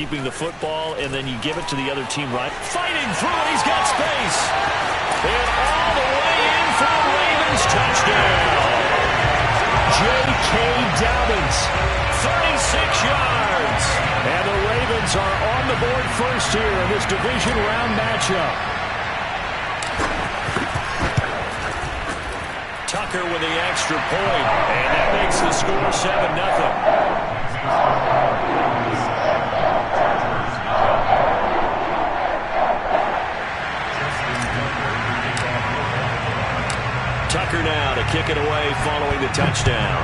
Keeping the football, and then you give it to the other team, right? Fighting through it, he's got space. And all the way in for the Ravens touchdown. J.K. Dobbins, 36 yards. And the Ravens are on the board first here in this division round matchup. Tucker with the extra point, and that makes the score 7-0. Tucker now to kick it away following the touchdown.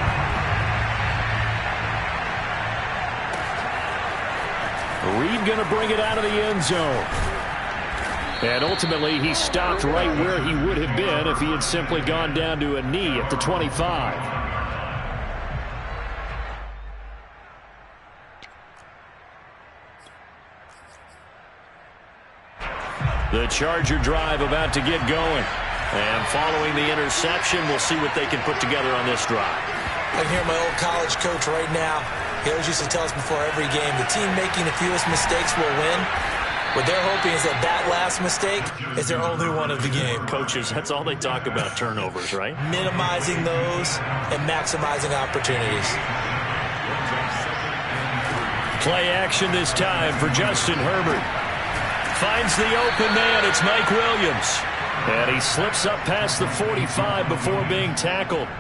Reed going to bring it out of the end zone. And ultimately, he stopped right where he would have been if he had simply gone down to a knee at the 25. The Charger drive about to get going. And following the interception, we'll see what they can put together on this drive. I can hear my old college coach right now. He always used to tell us before every game, the team making the fewest mistakes will win. What they're hoping is that that last mistake is their only one of the game. Coaches, that's all they talk about, turnovers, right? Minimizing those and maximizing opportunities. Play action this time for Justin Herbert. Finds the open man. It's Mike Williams. And he slips up past the 45 before being tackled.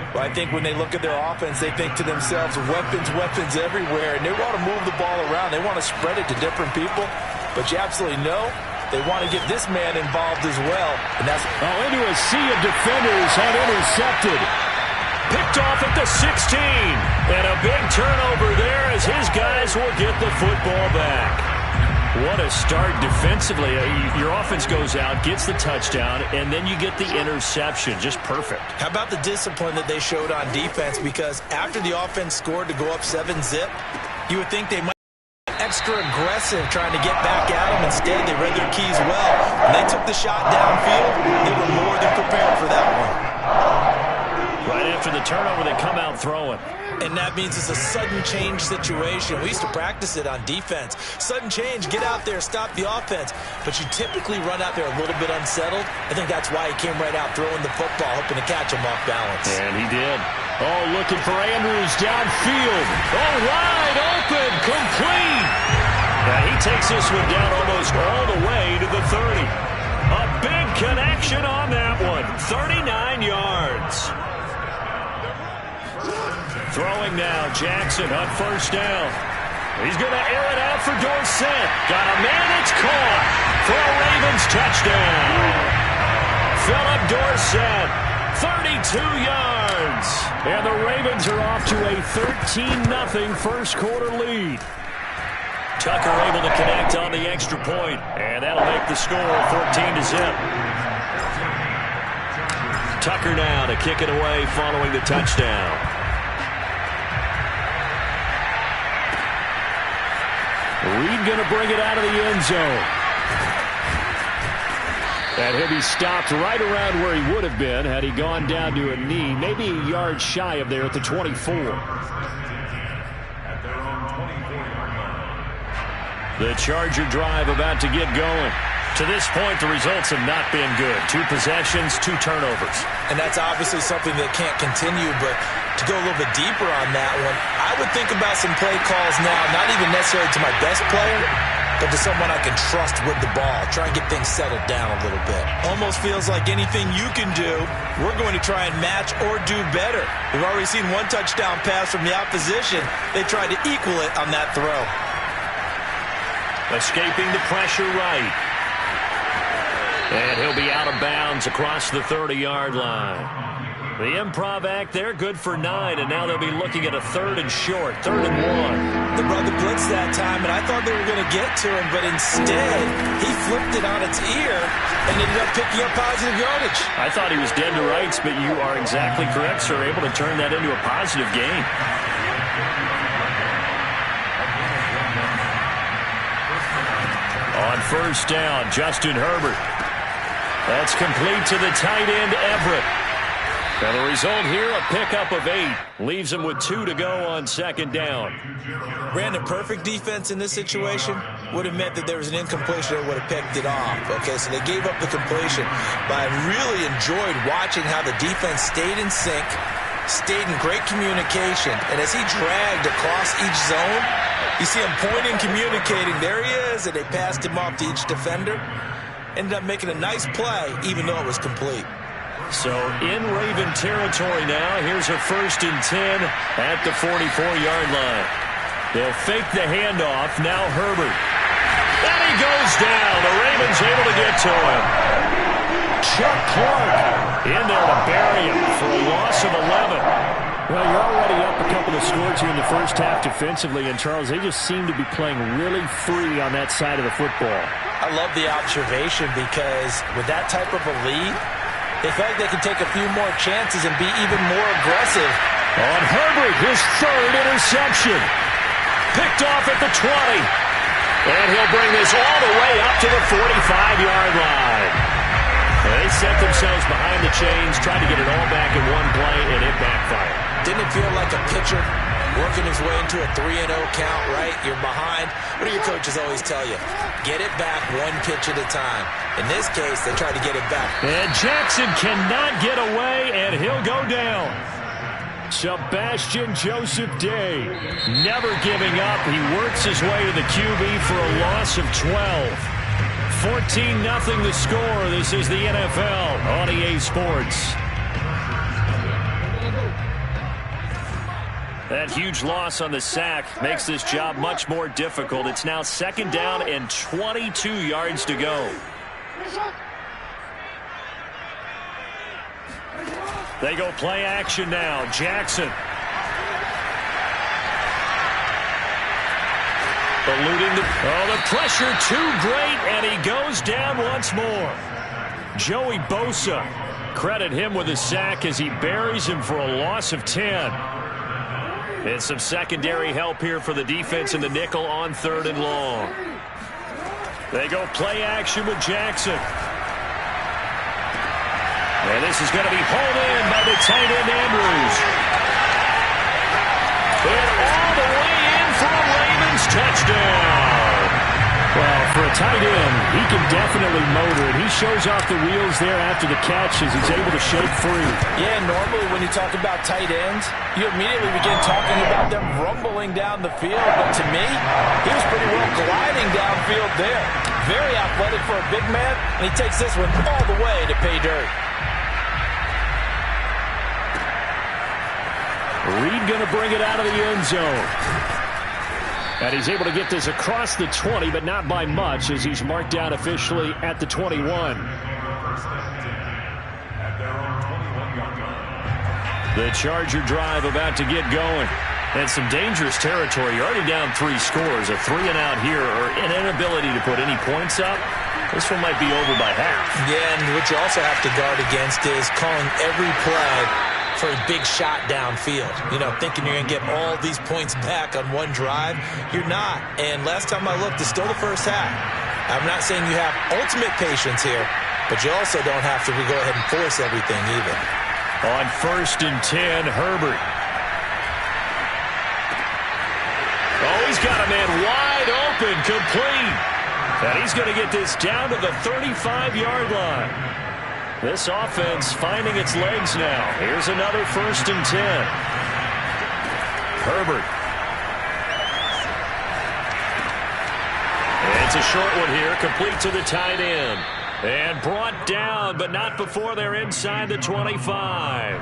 Well, I think when they look at their offense, they think to themselves, weapons, weapons everywhere. And they want to move the ball around. They want to spread it to different people. But you absolutely know they want to get this man involved as well. And that's into a sea of defenders and intercepted. Picked off at the 16. And a big turnover there as his guys will get the football back. What a start defensively. Your offense goes out, gets the touchdown, and then you get the interception. Just perfect. How about the discipline that they showed on defense? Because after the offense scored to go up 7-zip, you would think they might be extra aggressive trying to get back at them. Instead, they read their keys well. When they took the shot downfield, they were more than prepared for that one. Right after the turnover, they come out throwing. And that means it's a sudden change situation. We used to practice it on defense. Sudden change, get out there, stop the offense. But you typically run out there a little bit unsettled. I think that's why he came right out throwing the football, hoping to catch him off balance. And he did. Oh, looking for Andrews downfield. Oh, wide open, complete. Now he takes this one down almost all the way to the 30. A big connection on that one. 39 yards. Throwing now, Jackson on first down. He's going to air it out for Dorsett. Got a man, it's caught for a Ravens touchdown. Philip Dorsett, 32 yards. And the Ravens are off to a 13-0 first quarter lead. Tucker able to connect on the extra point, and that'll make the score 14-0. Tucker now to kick it away following the touchdown. Reed going to bring it out of the end zone. And he'll be stopped right around where he would have been had he gone down to a knee, maybe a yard shy of there at the 24. The Charger drive about to get going. To this point, the results have not been good. 2 possessions, 2 turnovers. And that's obviously something that can't continue, but to go a little bit deeper on that one, I would think about some play calls now, not even necessarily to my best player, but to someone I can trust with the ball. Try and get things settled down a little bit. Almost feels like anything you can do, we're going to try and match or do better. We've already seen 1 touchdown pass from the opposition. They tried to equal it on that throw. Escaping the pressure right. And he'll be out of bounds across the 30-yard line. The improv act there, good for 9, and now they'll be looking at a 3rd and short, 3rd and 1. They brought the blitz that time, and I thought they were going to get to him, but instead, he flipped it on its ear and ended up picking up positive yardage. I thought he was dead to rights, but you are exactly correct, sir, able to turn that into a positive gain. On first down, Justin Herbert. That's complete to the tight end, Everett. And the result here, a pickup of 8. Leaves him with 2 to go on second down. Brandon, perfect defense in this situation would have meant that there was an incompletion that would have picked it off. Okay, so they gave up the completion. But I really enjoyed watching how the defense stayed in sync, stayed in great communication. And as he dragged across each zone, you see him pointing, communicating. There he is, and they passed him off to each defender. Ended up making a nice play, even though it was complete. So in Raven territory now. Here's a 1st and 10 at the 44-yard line. They'll fake the handoff. Now Herbert. And he goes down. The Ravens able to get to him. Chuck Clark in there to bury him for a loss of 11. Well, you're already up a couple of scores here in the first half defensively, and Charles, they just seem to be playing really free on that side of the football. I love the observation because with that type of a lead, they feel like they can take a few more chances and be even more aggressive. On Herbert, his 3rd interception. Picked off at the 20. And he'll bring this all the way up to the 45-yard line. They set themselves behind the chains, tried to get it all back in one play, and it backfired. Didn't it feel like a pitcher working his way into a 3-0 count, right? You're behind. What do your coaches always tell you? Get it back one pitch at a time. In this case, they tried to get it back. And Jackson cannot get away, and he'll go down. Sebastian Joseph Day, never giving up. He works his way to the QB for a loss of 12. 14-0 the score. This is the NFL on EA Sports. That huge loss on the sack makes this job much more difficult. It's now 2nd down and 22 yards to go. They go play action now. Jackson. Eluding the pressure too great, and he goes down once more. Joey Bosa, credit him with a sack as he buries him for a loss of 10. And some secondary help here for the defense in the nickel on 3rd and long. They go play action with Jackson. And this is going to be hauled in by the tight end Andrews. And all the way in for a Ravens touchdown. Well, for a tight end, he can definitely motor it. He shows off the wheels there after the catch as he's able to shake free. Yeah, normally when you talk about tight ends, you immediately begin talking about them rumbling down the field. But to me, he was pretty well gliding downfield there. Very athletic for a big man, and he takes this one all the way to pay dirt. Reed going to bring it out of the end zone. And he's able to get this across the 20, but not by much as he's marked down officially at the 21. The Charger drive about to get going. And some dangerous territory. You're already down 3 scores. A 3-and-out here or an inability to put any points up. This one might be over by half. Yeah, and what you also have to guard against is calling every play for a big shot downfield. You know, thinking you're going to get all these points back on one drive. You're not. And last time I looked, it's still the first half. I'm not saying you have ultimate patience here, but you also don't have to go ahead and force everything either. On 1st and 10, Herbert. Oh, he's got a man wide open, complete. And he's going to get this down to the 35-yard line. This offense finding its legs now. Here's another 1st and 10. Herbert. It's a short one here, complete to the tight end. And brought down, but not before they're inside the 25.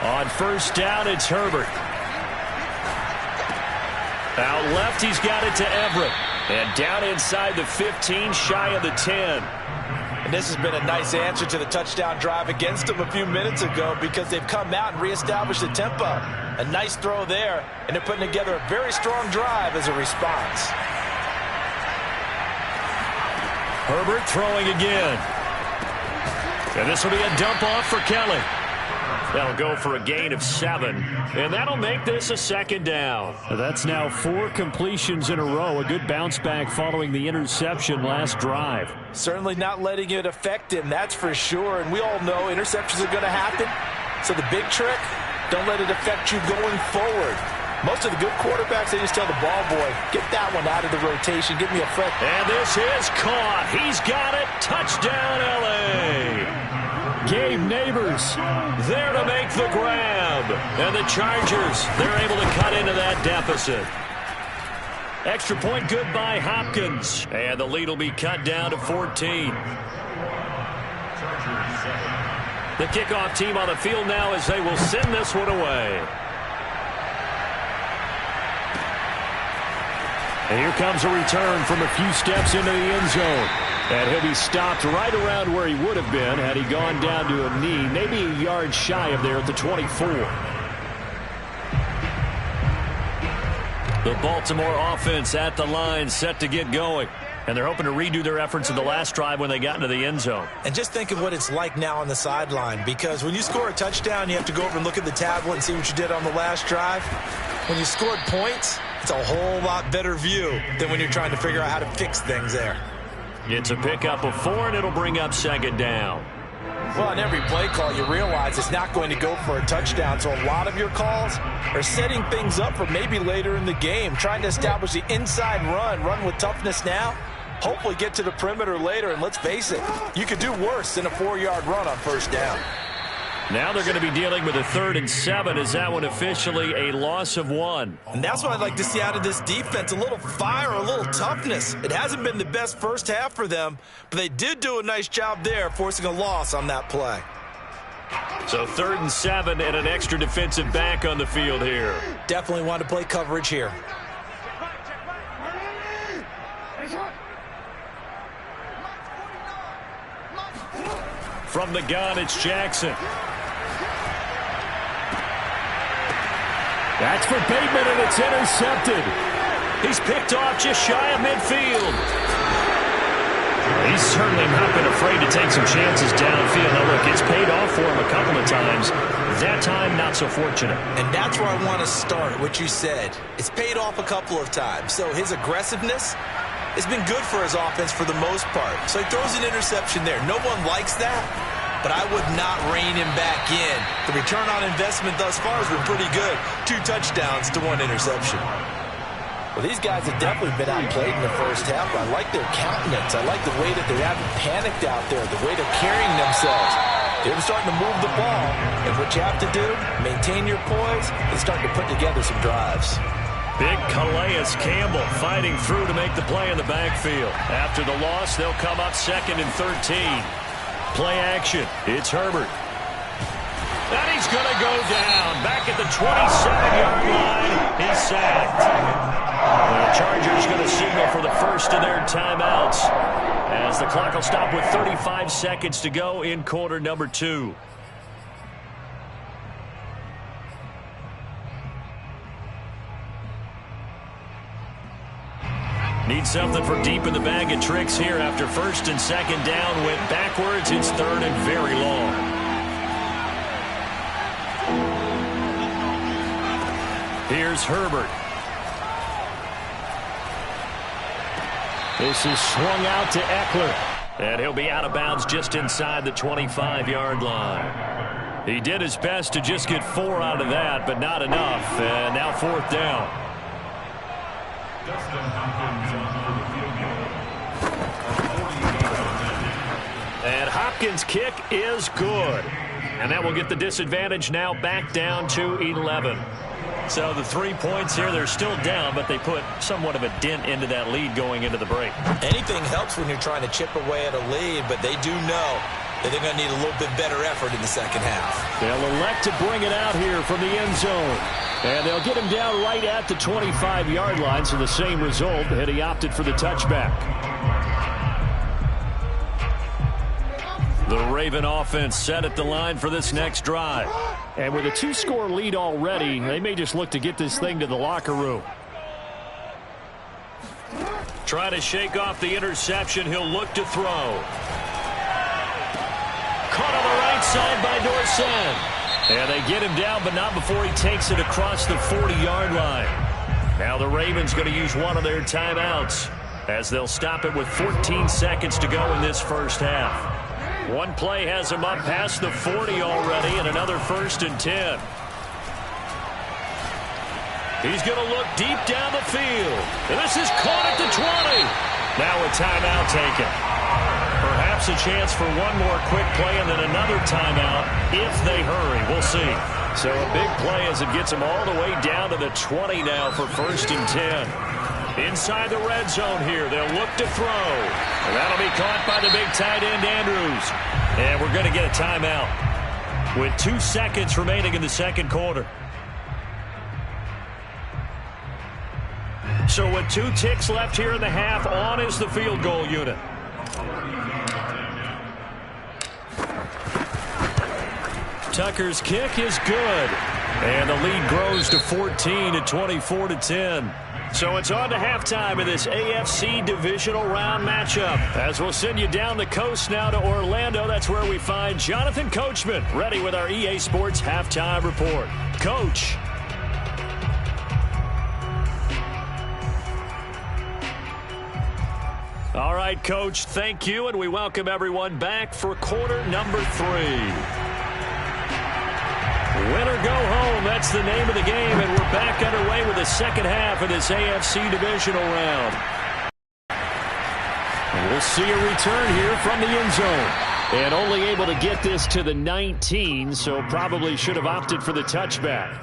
On 1st down, it's Herbert. Out left, he's got it to Everett. And down inside the 15, shy of the 10. And this has been a nice answer to the touchdown drive against them a few minutes ago because they've come out and reestablished the tempo. A nice throw there, and they're putting together a very strong drive as a response. Herbert throwing again. And this will be a dump off for Kelly. They'll go for a gain of 7, and that'll make this a second down. That's now 4 completions in a row. A good bounce back following the interception last drive. Certainly not letting it affect him, that's for sure. And we all know interceptions are going to happen. So the big trick, don't let it affect you going forward. Most of the good quarterbacks, they just tell the ball boy, get that one out of the rotation, give me a fresh. And this is caught. He's got it. Touchdown, L.A. Gabe Neighbors there to make the grab. And the Chargers, they're able to cut into that deficit. Extra point good by Hopkins. And the lead will be cut down to 14. The kickoff team on the field now as they will send this one away. And here comes a return from a few steps into the end zone. And he'll be stopped right around where he would have been had he gone down to a knee, maybe a yard shy of there at the 24. The Baltimore offense at the line set to get going. And they're hoping to redo their efforts in the last drive when they got into the end zone. And just think of what it's like now on the sideline, because when you score a touchdown, you have to go over and look at the tablet and see what you did on the last drive. When you scored points, it's a whole lot better view than when you're trying to figure out how to fix things there. It's a pickup of 4, and it'll bring up second down. Well, on every play call, you realize it's not going to go for a touchdown, so a lot of your calls are setting things up for maybe later in the game, trying to establish the inside run with toughness now, hopefully get to the perimeter later, and let's face it, you could do worse than a 4-yard run on first down. Now they're going to be dealing with a 3rd and 7. Is that one officially a loss of 1? And that's what I'd like to see out of this defense, a little fire, a little toughness. It hasn't been the best first half for them, but they did do a nice job there, forcing a loss on that play. So 3rd and 7 and an extra defensive back on the field here. Definitely want to play coverage here. From the gun, it's Jackson. That's for Bateman, and it's intercepted. He's picked off just shy of midfield. He's certainly not been afraid to take some chances downfield. Now, look, it's paid off for him a couple of times. That time, not so fortunate. And that's where I want to start, what you said. It's paid off a couple of times. So his aggressiveness has been good for his offense for the most part. So he throws an interception there. No one likes that, but I would not rein him back in. The return on investment thus far has been pretty good. 2 touchdowns to 1 interception. Well, these guys have definitely been outplayed in the first half. I like their countenance. I like the way that they haven't panicked out there, the way they're carrying themselves. They're starting to move the ball. And what you have to do, maintain your poise and start to put together some drives. Big Calais Campbell fighting through to make the play in the backfield. After the loss, they'll come up 2nd and 13. Play action. It's Herbert. And he's going to go down. Back at the 27-yard line. He's sacked. The Chargers going to signal for the first of their timeouts as the clock will stop with 35 seconds to go in quarter number 2. Need something for deep in the bag of tricks here after 1st and 2nd down. Went backwards. It's 3rd and very long. Here's Herbert. This is swung out to Eckler. And he'll be out of bounds just inside the 25-yard line. He did his best to just get 4 out of that, but not enough. And now 4th down. And Hopkins' kick is good. And that will get the disadvantage now back down to 11. So the 3 points here, they're still down, but they put somewhat of a dent into that lead going into the break. Anything helps when you're trying to chip away at a lead, but they do know that they're going to need a little bit better effort in the second half. They'll elect to bring it out here from the end zone. And they'll get him down right at the 25-yard line, so the same result, and he opted for the touchback. The Raven offense set at the line for this next drive. And with a 2-score lead already, they may just look to get this thing to the locker room. Try to shake off the interception. He'll look to throw. Caught on the right side by Dorsett. And they get him down, but not before he takes it across the 40-yard line. Now the Ravens going to use one of their timeouts as they'll stop it with 14 seconds to go in this first half. One play has him up past the 40 already, and another 1st and 10. He's going to look deep down the field. And this is caught at the 20. Now a timeout taken. Perhaps a chance for one more quick play and then another timeout if they hurry. We'll see. So a big play as it gets them all the way down to the 20 now for 1st and 10. Inside the red zone here. They'll look to throw. And that'll be caught by the big tight end, Andrews. And we're going to get a timeout with 2 seconds remaining in the second quarter. So with 2 ticks left here in the half, on is the field goal unit. Tucker's kick is good. And the lead grows to 14 at 24-10. So it's on to halftime in this AFC divisional round matchup. As we'll send you down the coast now to Orlando, that's where we find Jonathan Coachman ready with our EA Sports halftime report. Coach. All right, Coach, thank you, and we welcome everyone back for quarter number 3. Win or go home, that's the name of the game, and we're back underway with the second half of this AFC divisional round. And we'll see a return here from the end zone. And only able to get this to the 19, so probably should have opted for the touchback.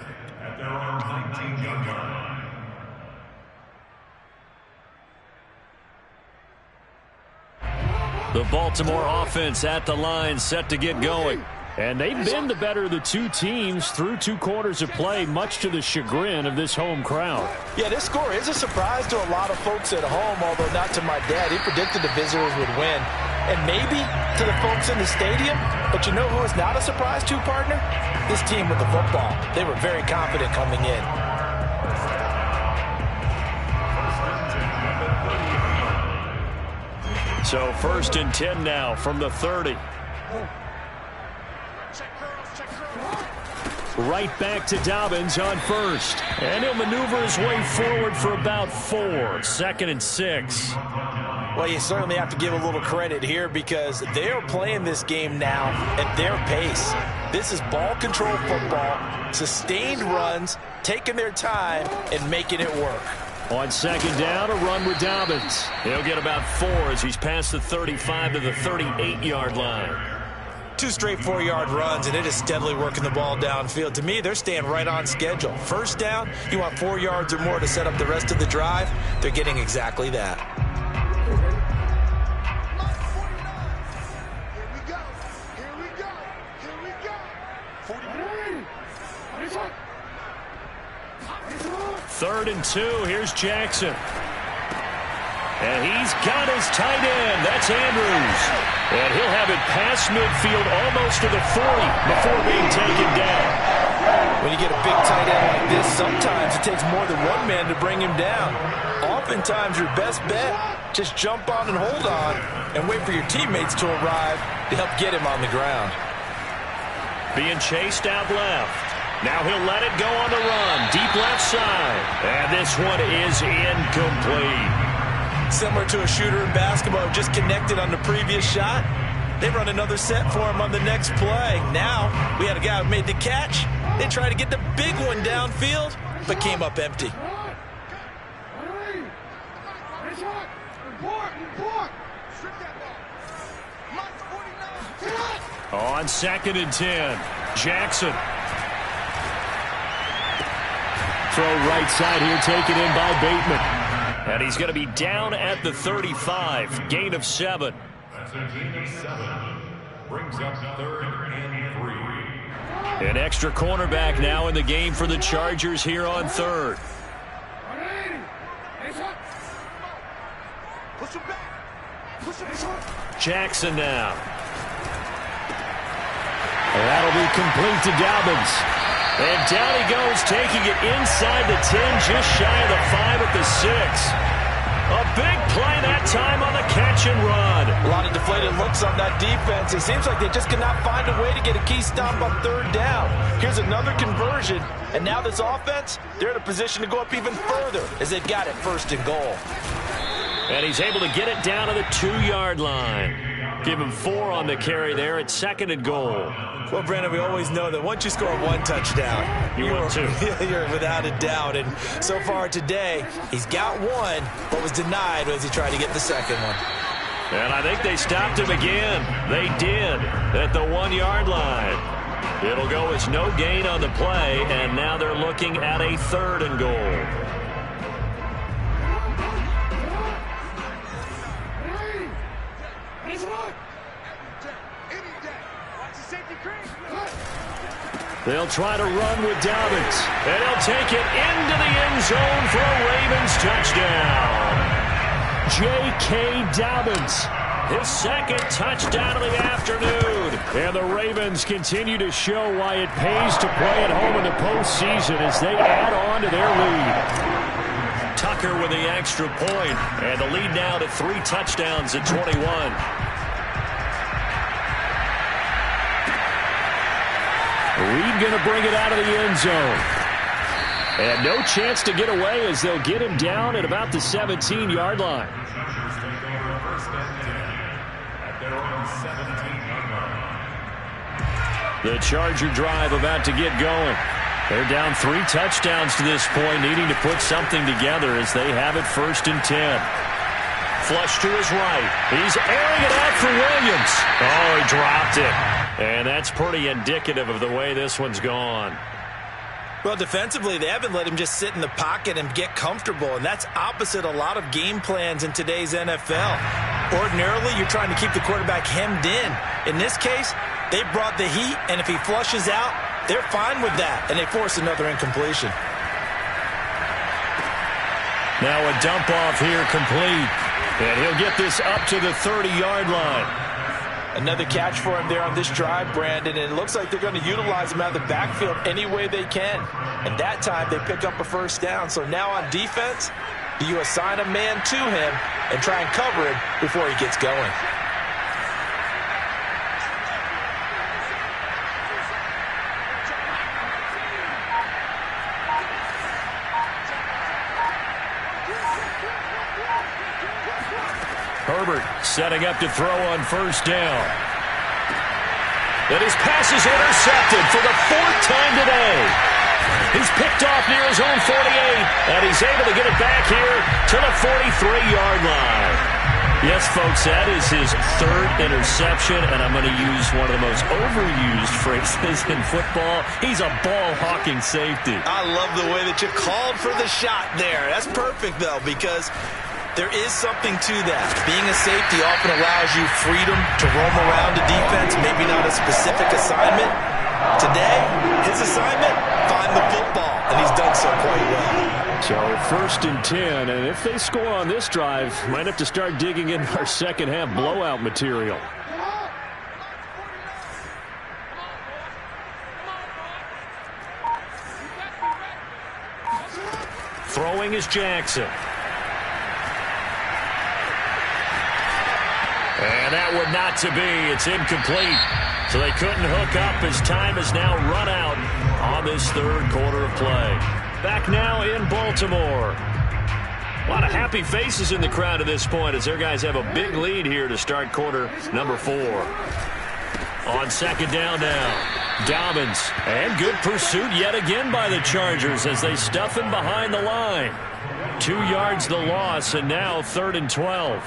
The Baltimore offense at the line, set to get going. And they've been the better of the 2 teams through 2 quarters of play, much to the chagrin of this home crowd. Yeah, this score is a surprise to a lot of folks at home, although not to my dad. He predicted the visitors would win. And maybe to the folks in the stadium. But you know who is not a surprise to, partner? This team with the football. They were very confident coming in. So 1st and 10 now from the 30. Right back to Dobbins on 1st. And he'll maneuver his way forward for about 4. 2nd and 6. Well, you certainly have to give a little credit here because they are playing this game now at their pace. This is ball control football, sustained runs, taking their time, and making it work. On 2nd down, a run with Dobbins. He'll get about 4 as he's past the 35 to the 38-yard line. 2 straight 4-yard runs, and it is steadily working the ball downfield. To me, they're staying right on schedule. 1st down, you want 4 yards or more to set up the rest of the drive. They're getting exactly that. Third and 2. Here's Jackson. And he's got his tight end. That's Andrews. And he'll have it past midfield almost to the 40 before being taken down. When you get a big tight end like this, sometimes it takes more than one man to bring him down. Oftentimes, your best bet, just jump on and hold on and wait for your teammates to arrive to help get him on the ground. Being chased out left. Now he'll let it go on the run. Deep left side. And this one is incomplete. Similar to a shooter in basketball who just connected on the previous shot. They run another set for him on the next play. Now we had a guy who made the catch. They tried to get the big one downfield, but came up empty. On 2nd and 10, Jackson. Throw right side here, taken in by Bateman. And he's going to be down at the 35. Gain of 7. That's a gain of 7. Brings up 3rd and 3. An extra cornerback now in the game for the Chargers here on 3rd. Jackson now. And that'll be complete to Dobbins. And down he goes, taking it inside the 10, just shy of the 5 at the 6. A big play that time on the catch catch and run. A lot of deflated looks on that defense. It seems like they just cannot find a way to get a key stop on third down. Here's another conversion, and now this offense, they're in a position to go up even further as they've got it first and goal. And he's able to get it down to the 2-yard line. Give him 4 on the carry there at 2nd and goal. Well, Brandon, we always know that once you score 1 touchdown, you're without a doubt. And so far today, he's got 1, but was denied as he tried to get the second one. And I think they stopped him again. They did at the 1-yard line. It'll go as no gain on the play, and now they're looking at a 3rd and goal. They'll try to run with Dobbins, and he'll take it into the end zone for a Ravens touchdown. J.K. Dobbins, his 2nd touchdown of the afternoon. And the Ravens continue to show why it pays to play at home in the postseason as they add on to their lead. Tucker with the extra point, and the lead now to 3 touchdowns at 21. Reed going to bring it out of the end zone. And no chance to get away as they'll get him down at about the 17-yard line. The Charger drive about to get going. They're down 3 touchdowns to this point, needing to put something together as they have it 1st and 10. Flush to his right. He's airing it out for Williams. Oh, he dropped it. And that's pretty indicative of the way this one's gone. Well, defensively, they haven't let him just sit in the pocket and get comfortable, and that's opposite a lot of game plans in today's NFL. Ordinarily, you're trying to keep the quarterback hemmed in. In this case, they brought the heat, and if he flushes out, they're fine with that, and they force another incompletion. Now a dump off here complete, and he'll get this up to the 30-yard line. Another catch for him there on this drive, Brandon, and it looks like they're going to utilize him out of the backfield any way they can. And that time, they pick up a 1st down. So now on defense, do you assign a man to him and try and cover him before he gets going? Herbert setting up to throw on 1st down. And his pass is intercepted for the 4th time today. He's picked off near his own 48, and he's able to get it back here to the 43-yard line. Yes, folks, that is his 3rd interception, and I'm going to use one of the most overused phrases in football. He's a ball-hawking safety. I love the way that you called for the shot there. That's perfect, though, because there is something to that. Being a safety often allows you freedom to roam around the defense, maybe not a specific assignment. Today, his assignment, find the football, and he's done so quite well. So 1st and 10, and if they score on this drive, might have to start digging in our second-half blowout material. Throwing is Jackson. And that would not to be. It's incomplete. So they couldn't hook up as time has now run out on this 3rd quarter of play. Back now in Baltimore. A lot of happy faces in the crowd at this point as their guys have a big lead here to start quarter number 4. On 2nd down now, Dobbins. And good pursuit yet again by the Chargers as they stuff him behind the line. 2 yards the loss, and now 3rd and 12.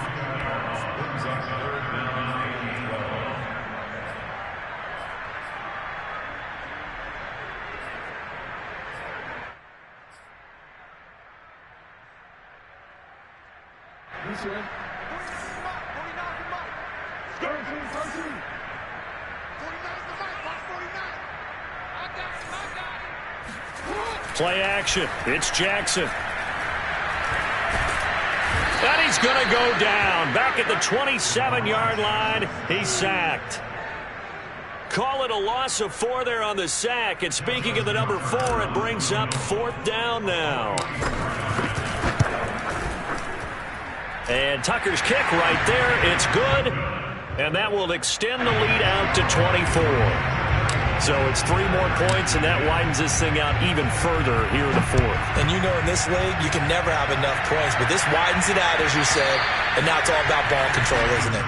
Play action. It's Jackson. And he's going to go down. Back at the 27-yard line. He's sacked. Call it a loss of 4 there on the sack. And speaking of the number 4, it brings up 4th down now. And Tucker's kick right there. It's good. And that will extend the lead out to 24. So it's 3 more points, and that widens this thing out even further here in the fourth. And you know in this league, you can never have enough points. But this widens it out, as you said. And now it's all about ball control, isn't it?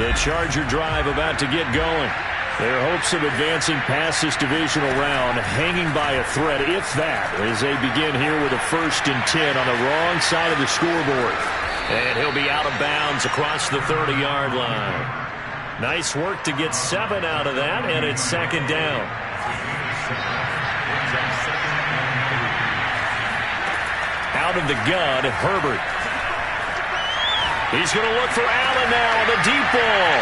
The Charger drive about to get going. Their hopes of advancing past this divisional round hanging by a thread, if that, as they begin here with a 1st and 10 on the wrong side of the scoreboard. And he'll be out of bounds across the 30-yard line. Nice work to get 7 out of that, and it's 2nd down. Out of the gun, Herbert. He's going to look for Allen now on the deep ball.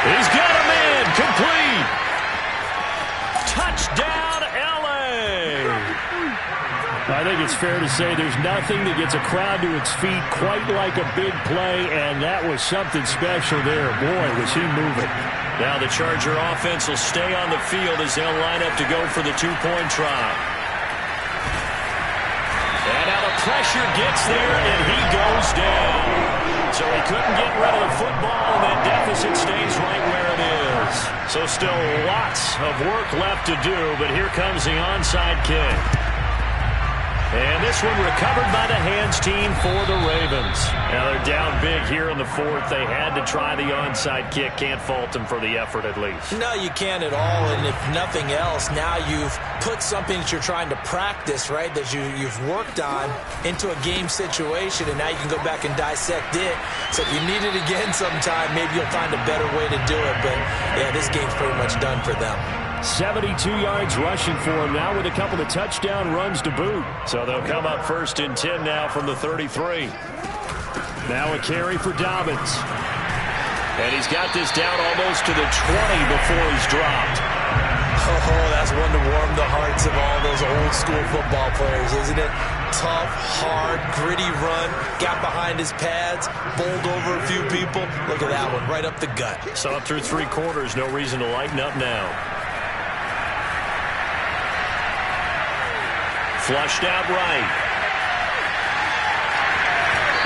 He's got him in. Complete. Touchdown, L.A. I think it's fair to say there's nothing that gets a crowd to its feet quite like a big play, and that was something special there. Boy, was he moving. Now the Charger offense will stay on the field as they'll line up to go for the 2-point try. And now the pressure gets there, and he goes down. So he couldn't get rid of the football, and that deficit stays right where it is. So still lots of work left to do, but here comes the onside kick. And this one recovered by the hands team for the Ravens. Now they're down big here in the fourth. They had to try the onside kick. Can't fault them for the effort at least. No, you can't at all. And if nothing else, now you've put something that you're trying to practice, right, that you've worked on into a game situation, and now you can go back and dissect it. So if you need it again sometime, maybe you'll find a better way to do it. But, yeah, this game's pretty much done for them. 72 yards rushing for him now with a couple of touchdown runs to boot. So they'll come up 1st and 10 now from the 33. Now a carry for Dobbins. And he's got this down almost to the 20 before he's dropped. Oh, that's one to warm the hearts of all those old school football players, isn't it? Tough, hard, gritty run, got behind his pads, bowled over a few people. Look at that one, right up the gut. Saw it through 3 quarters, no reason to lighten up now. Flushed out right.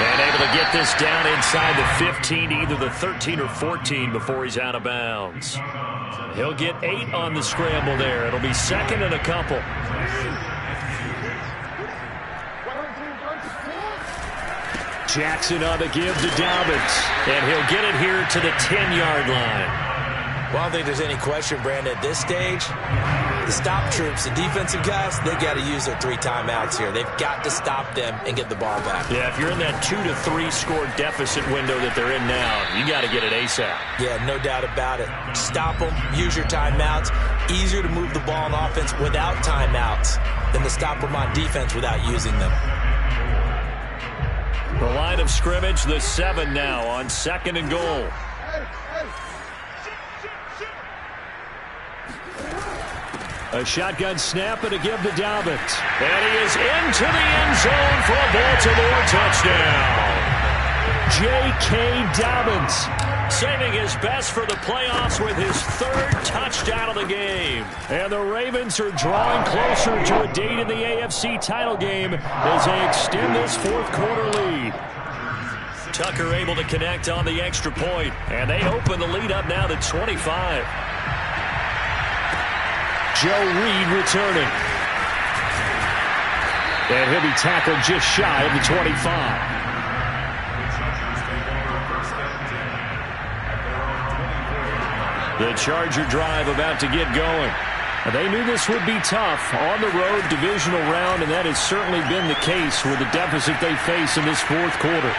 And able to get this down inside the 15, either the 13 or 14 before he's out of bounds. He'll get 8 on the scramble there. It'll be 2nd and a couple. Jackson on the give to Dobbins. And he'll get it here to the 10-yard line. Well, I don't think there's any question, Brandon, at this stage, the stop troops, the defensive guys, they got to use their 3 timeouts here. They've got to stop them and get the ball back. Yeah, if you're in that 2 to 3 score deficit window that they're in now, you got to get it ASAP. Yeah, no doubt about it. Stop them, use your timeouts. Easier to move the ball on offense without timeouts than to stop them on defense without using them. The line of scrimmage, the 7 now on 2nd and goal. A shotgun snap and a give to Dobbins. And he is into the end zone for a Baltimore touchdown. J.K. Dobbins. Saving his best for the playoffs with his 3rd touchdown of the game. And the Ravens are drawing closer to a date in the AFC title game as they extend this 4th quarter lead. Tucker able to connect on the extra point. And they open the lead up now to 25. Joe Reed returning. And he'll be tackled just shy of the 25. The Charger drive about to get going. They knew this would be tough on the road divisional round, and that has certainly been the case with the deficit they face in this 4th quarter.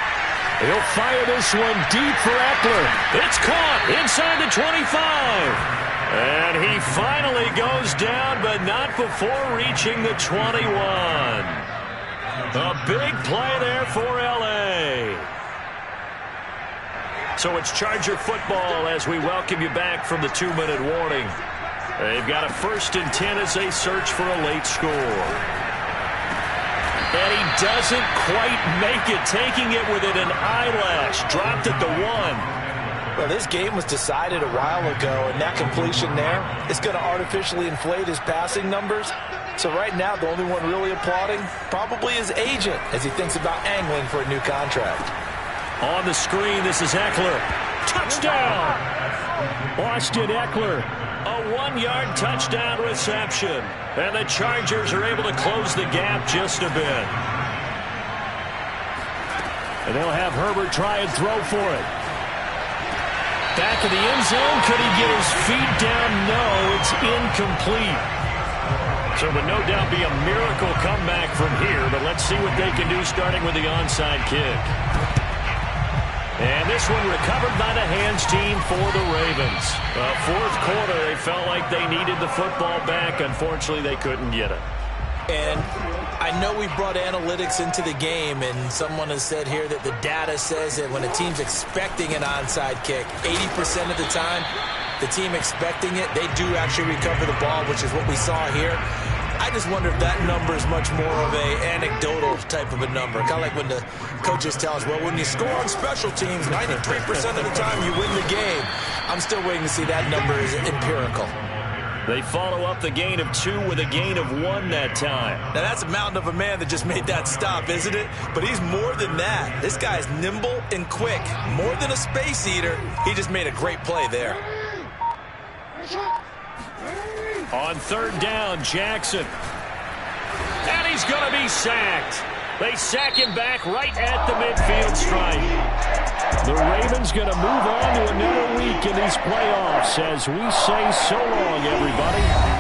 He'll fire this one deep for Eckler. It's caught inside the 25. And he finally goes down, but not before reaching the 21. A big play there for L.A. So it's Charger football as we welcome you back from the 2-minute warning. They've got a 1st and 10 as they search for a late score. And he doesn't quite make it, taking it within an eyelash. Dropped at the 1. Well, this game was decided a while ago, and that completion there is going to artificially inflate his passing numbers. So right now, the only one really applauding probably his agent as he thinks about angling for a new contract. On the screen, this is Eckler. Touchdown! Austin Eckler. A 1-yard touchdown reception. And the Chargers are able to close the gap just a bit. And they'll have Herbert try and throw for it. Back of the end zone. Could he get his feet down? No, it's incomplete. So it would no doubt be a miracle comeback from here, but let's see what they can do starting with the onside kick. And this one recovered by the hands team for the Ravens. Fourth quarter, they felt like they needed the football back. Unfortunately, they couldn't get it. And I know we brought analytics into the game, and someone has said here that the data says that when a team's expecting an onside kick, 80% of the time, the team expecting it, they do actually recover the ball, which is what we saw here. I just wonder if that number is much more of a anecdotal type of a number. Kind of like when the coaches tell us, well, when you score on special teams, 93% of the time you win the game. I'm still waiting to see that number is empirical. They follow up the gain of 2 with a gain of 1 that time. Now, that's a mountain of a man that just made that stop, isn't it? But he's more than that. This guy's nimble and quick. More than a space eater. He just made a great play there. On third down, Jackson. And he's going to be sacked. They sack him back right at the midfield stripe. The Ravens going to move on to another week in these playoffs as we say so long, everybody.